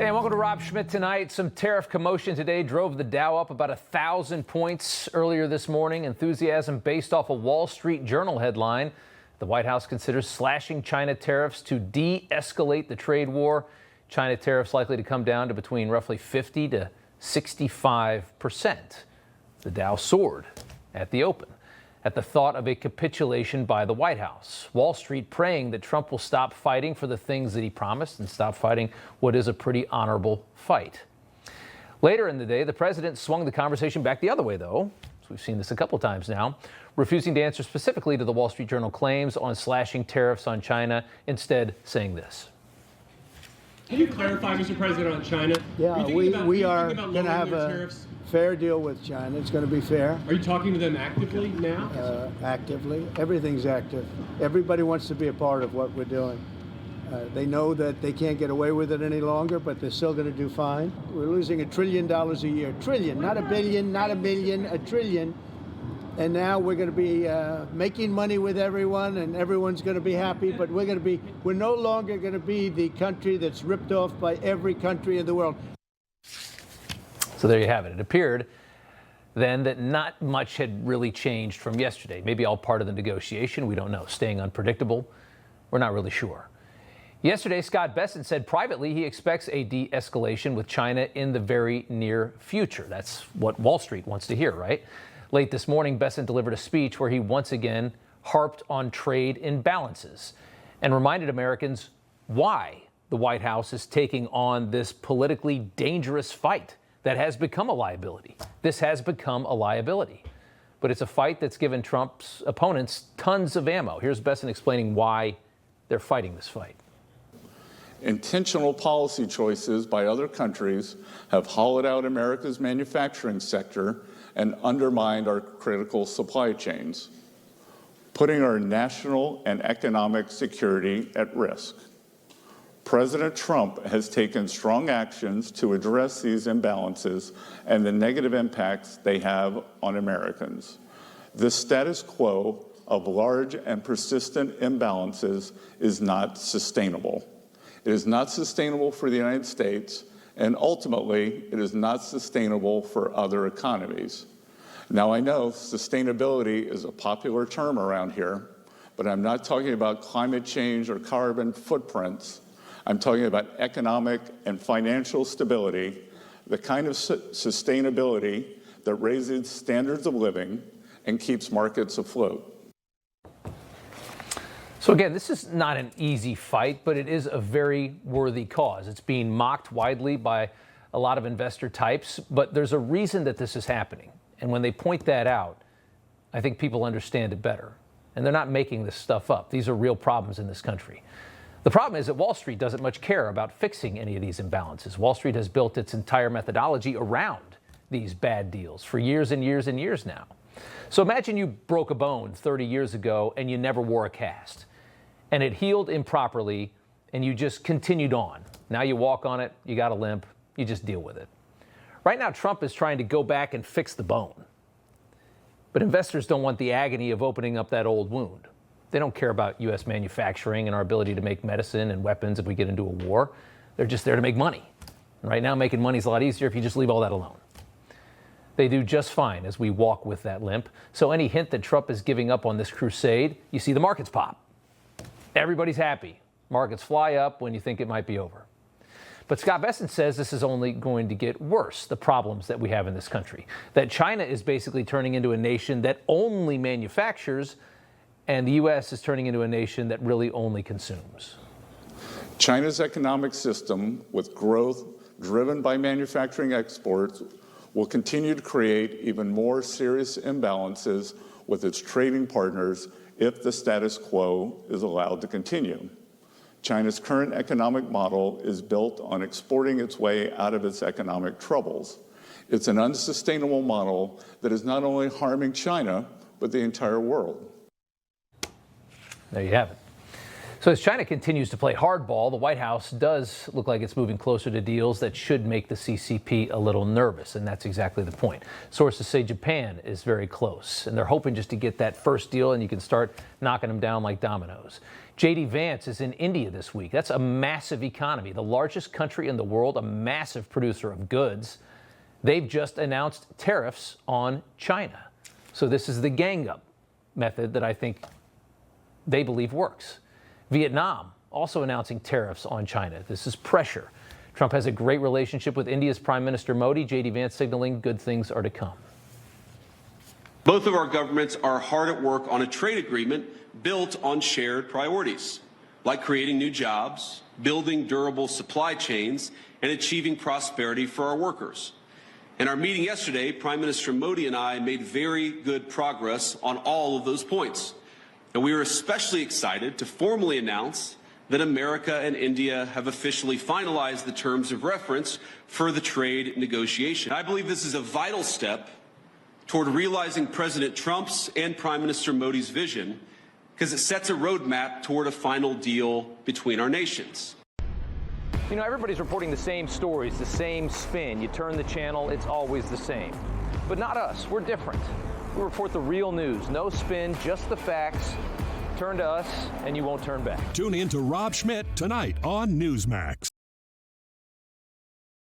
Hey, welcome to Rob Schmitt Tonight. Some tariff commotion today drove the Dow up about 1,000 points earlier this morning. Enthusiasm based off a Wall Street Journal headline. The White House considers slashing China tariffs to de-escalate the trade war. China tariffs likely to come down to between roughly 50 to 65%. The Dow soared at the open at the thought of a capitulation by the White House. Wall Street praying that Trump will stop fighting for the things that he promised and stop fighting what is a pretty honorable fight. Later in the day, the president swung the conversation back the other way, though. So we've seen this a couple times now, refusing to answer specifically to the Wall Street Journal claims on slashing tariffs on China, instead saying this. Can you clarify, Mr. President, on China? Yeah, we are going to have a fair deal with China. It's going to be fair. Are you talking to them actively now? Actively. Everything's active. Everybody wants to be a part of what we're doing. They know that they can't get away with it any longer, but they're still going to do fine. We're losing $1 trillion a year. Trillion, not a billion, not a million, a trillion. And now we're going to be making money with everyone, and everyone's going to be happy. But we're no longer going to be the country that's ripped off by every country in the world. So there you have it. It appeared then that not much had really changed from yesterday. Maybe all part of the negotiation. We don't know. Staying unpredictable. We're not really sure. Yesterday, Scott Bessent said privately he expects a de-escalation with China in the very near future. That's what Wall Street wants to hear, right? Late this morning, Bessent delivered a speech where he once again harped on trade imbalances and reminded Americans why the White House is taking on this politically dangerous fight that has become a liability. This has become a liability. But it's a fight that's given Trump's opponents tons of ammo. Here's Bessent explaining why they're fighting this fight. Intentional policy choices by other countries have hollowed out America's manufacturing sector and undermined our critical supply chains, putting our national and economic security at risk. President Trump has taken strong actions to address these imbalances and the negative impacts they have on Americans. This status quo of large and persistent imbalances is not sustainable. It is not sustainable for the United States, and ultimately, it is not sustainable for other economies. Now, I know sustainability is a popular term around here, but I'm not talking about climate change or carbon footprints. I'm talking about economic and financial stability, the kind of sustainability that raises standards of living and keeps markets afloat. So again, this is not an easy fight, but it is a very worthy cause. It's being mocked widely by a lot of investor types, but there's a reason that this is happening. And when they point that out, I think people understand it better. And they're not making this stuff up. These are real problems in this country. The problem is that Wall Street doesn't much care about fixing any of these imbalances. Wall Street has built its entire methodology around these bad deals for years and years and years now. So imagine you broke a bone 30 years ago and you never wore a cast. And it healed improperly and you just continued on. Now you walk on it, you got a limp, you just deal with it. Right now, Trump is trying to go back and fix the bone. But investors don't want the agony of opening up that old wound. They don't care about U.S. manufacturing and our ability to make medicine and weapons if we get into a war. They're just there to make money. And right now, making money is a lot easier if you just leave all that alone. They do just fine as we walk with that limp. So any hint that Trump is giving up on this crusade, you see the markets pop. Everybody's happy. Markets fly up when you think it might be over. But Scott Bessent says this is only going to get worse, the problems that we have in this country. That China is basically turning into a nation that only manufactures, and the U.S. is turning into a nation that really only consumes. China's economic system, with growth driven by manufacturing exports, will continue to create even more serious imbalances with its trading partners if the status quo is allowed to continue. China's current economic model is built on exporting its way out of its economic troubles. It's an unsustainable model that is not only harming China, but the entire world. There you have it. So as China continues to play hardball, the White House does look like it's moving closer to deals that should make the CCP a little nervous, and that's exactly the point. Sources say Japan is very close, and they're hoping just to get that first deal and you can start knocking them down like dominoes. J.D. Vance is in India this week. That's a massive economy, the largest country in the world, a massive producer of goods. They've just announced tariffs on China. So this is the gang-up method that I think they believe works. Vietnam also announcing tariffs on China. This is pressure. Trump has a great relationship with India's Prime Minister Modi. J.D. Vance signaling good things are to come. Both of our governments are hard at work on a trade agreement built on shared priorities, like creating new jobs, building durable supply chains, and achieving prosperity for our workers. In our meeting yesterday, Prime Minister Modi and I made very good progress on all of those points. And we are especially excited to formally announce that America and India have officially finalized the terms of reference for the trade negotiation. I believe this is a vital step toward realizing President Trump's and Prime Minister Modi's vision, because it sets a roadmap toward a final deal between our nations. You know, everybody's reporting the same stories, the same spin. You turn the channel, it's always the same. But not us, we're different. We report the real news, no spin, just the facts. Turn to us and you won't turn back. Tune in to Rob Schmitt tonight on Newsmax.